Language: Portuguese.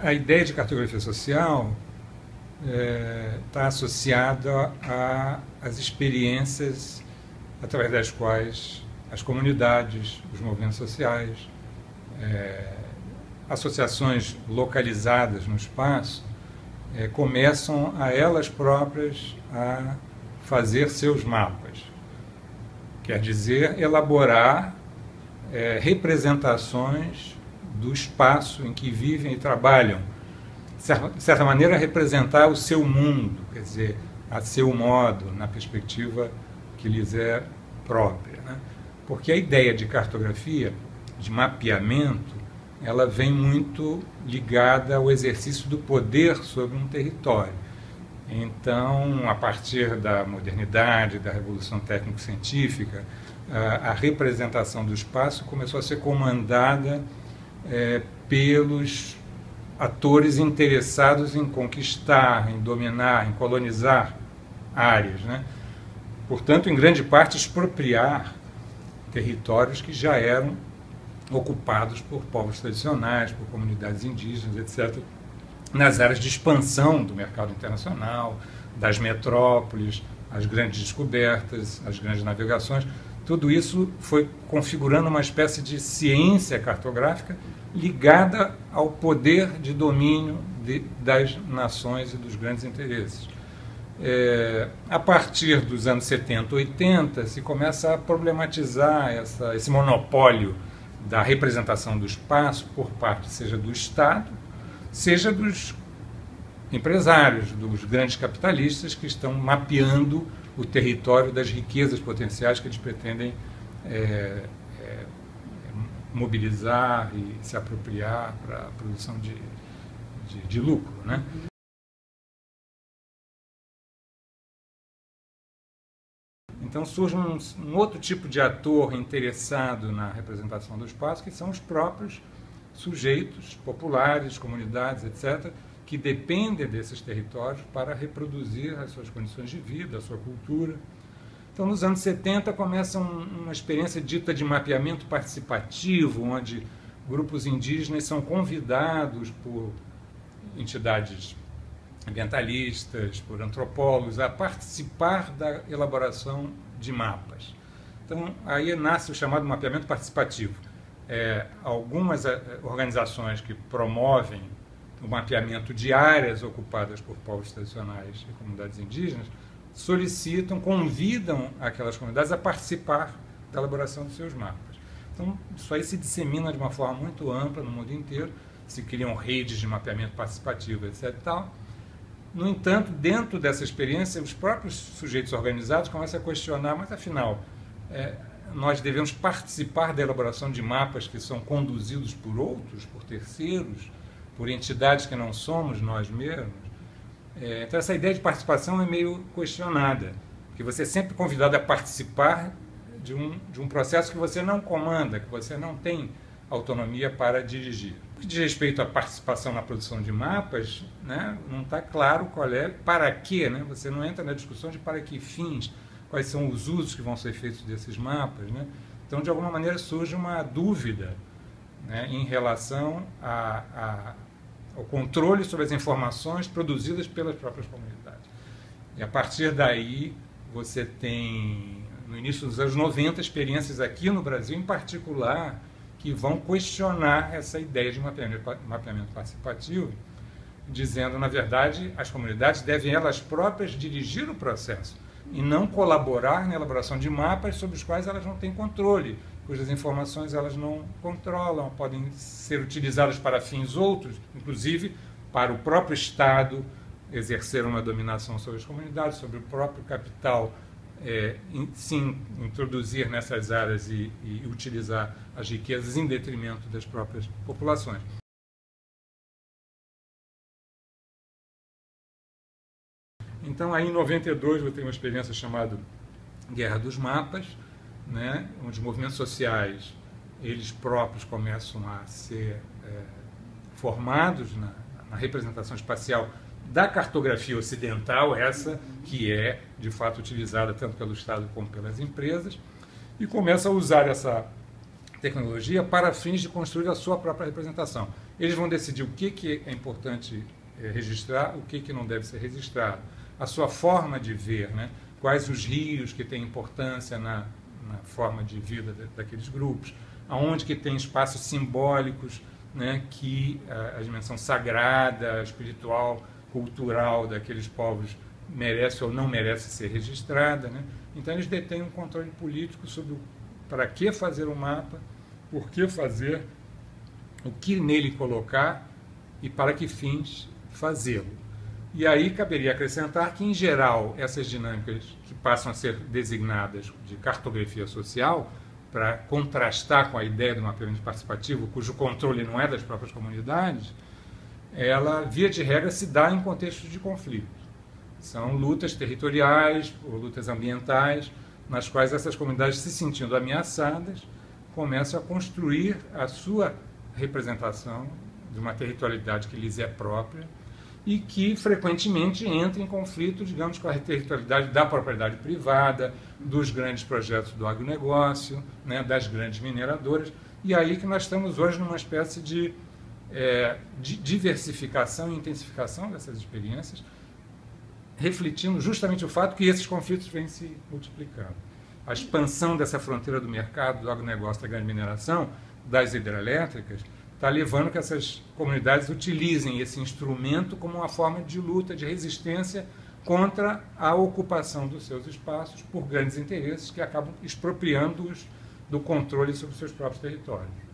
a ideia de cartografia social está associada às experiências através das quais as comunidades, os movimentos sociais, associações localizadas no espaço começam a elas próprias a fazer seus mapas. Quer dizer, elaborar representações do espaço em que vivem e trabalham. De certa maneira, representar o seu mundo, quer dizer, a seu modo, na perspectiva que lhes é própria, né? Porque a ideia de cartografia, de mapeamento, ela vem muito ligada ao exercício do poder sobre um território. Então, a partir da modernidade, da revolução técnico-científica, a representação do espaço começou a ser comandada pelos atores interessados em conquistar, em dominar, em colonizar áreas, né? Portanto, em grande parte, expropriar territórios que já eram ocupados por povos tradicionais, por comunidades indígenas, etc., nas áreas de expansão do mercado internacional, das metrópoles, as grandes descobertas, as grandes navegações. Tudo isso foi configurando uma espécie de ciência cartográfica ligada ao poder de domínio das nações e dos grandes interesses. A partir dos anos 70, 80, se começa a problematizar esse monopólio da representação do espaço por parte, seja do Estado, seja dos empresários, dos grandes capitalistas que estão mapeando o território das riquezas potenciais que eles pretendem mobilizar e se apropriar para a produção de lucro, né? Então surge um outro tipo de ator interessado na representação do espaço, que são os próprios sujeitos populares, comunidades, etc., que dependem desses territórios para reproduzir as suas condições de vida, a sua cultura. Então, nos anos 70, começa uma experiência dita de mapeamento participativo, onde grupos indígenas são convidados por entidades ambientalistas, por antropólogos, a participar da elaboração de mapas. Então, aí nasce o chamado mapeamento participativo. Algumas organizações que promovem o mapeamento de áreas ocupadas por povos tradicionais e comunidades indígenas solicitam, convidam aquelas comunidades a participar da elaboração dos seus mapas. Então, isso aí se dissemina de uma forma muito ampla no mundo inteiro, se criam redes de mapeamento participativo, etc. e tal. No entanto, dentro dessa experiência, os próprios sujeitos organizados começam a questionar, mas afinal, nós devemos participar da elaboração de mapas que são conduzidos por outros, por terceiros, por entidades que não somos nós mesmos. Então, essa ideia de participação é meio questionada, porque você é sempre convidado a participar de um processo que você não comanda, que você não tem autonomia para dirigir. No que diz respeito à participação na produção de mapas, né, não está claro para quê, né? Você não entra na discussão de para que fins, quais são os usos que vão ser feitos desses mapas, né? Então, de alguma maneira, surge uma dúvida, né, em relação ao controle sobre as informações produzidas pelas próprias comunidades. E a partir daí, você tem, no início dos anos 90, experiências aqui no Brasil, em particular, que vão questionar essa ideia de mapeamento participativo, dizendo, na verdade, as comunidades devem elas próprias dirigir o processo e não colaborar na elaboração de mapas sobre os quais elas não têm controle, cujas informações elas não controlam, podem ser utilizadas para fins outros, inclusive para o próprio Estado exercer uma dominação sobre as comunidades, sobre o próprio capital, sim, introduzir nessas áreas e utilizar as riquezas em detrimento das próprias populações. Então, aí em 92, eu tenho uma experiência chamada Guerra dos Mapas, né, onde os movimentos sociais, eles próprios começam a ser formados na representação espacial da cartografia ocidental, essa que é, de fato, utilizada tanto pelo Estado como pelas empresas, e começa a usar essa tecnologia para fins de construir a sua própria representação. Eles vão decidir o que é importante registrar, o que não deve ser registrado, a sua forma de ver, né? Quais os rios que têm importância na forma de vida daqueles grupos, aonde que tem espaços simbólicos, né, que a dimensão sagrada, espiritual, cultural daqueles povos merece ou não merece ser registrada, né? Então eles detêm um controle político sobre para que fazer o mapa, por que fazer, o que nele colocar e para que fins fazê-lo. E aí caberia acrescentar que, em geral, essas dinâmicas que passam a ser designadas de cartografia social, para contrastar com a ideia do mapeamento participativo, cujo controle não é das próprias comunidades, ela, via de regra, se dá em contextos de conflito. São lutas territoriais ou lutas ambientais, nas quais essas comunidades, se sentindo ameaçadas, começam a construir a sua representação de uma territorialidade que lhes é própria e que frequentemente entra em conflito, digamos, com a territorialidade da propriedade privada, dos grandes projetos do agronegócio, né, das grandes mineradoras, e aí que nós estamos hoje numa espécie de diversificação e intensificação dessas experiências, refletindo justamente o fato que esses conflitos vêm se multiplicando. A expansão dessa fronteira do mercado, do agronegócio, da grande mineração, das hidrelétricas, está levando que essas comunidades utilizem esse instrumento como uma forma de luta, de resistência contra a ocupação dos seus espaços por grandes interesses que acabam expropriando-os do controle sobre seus próprios territórios.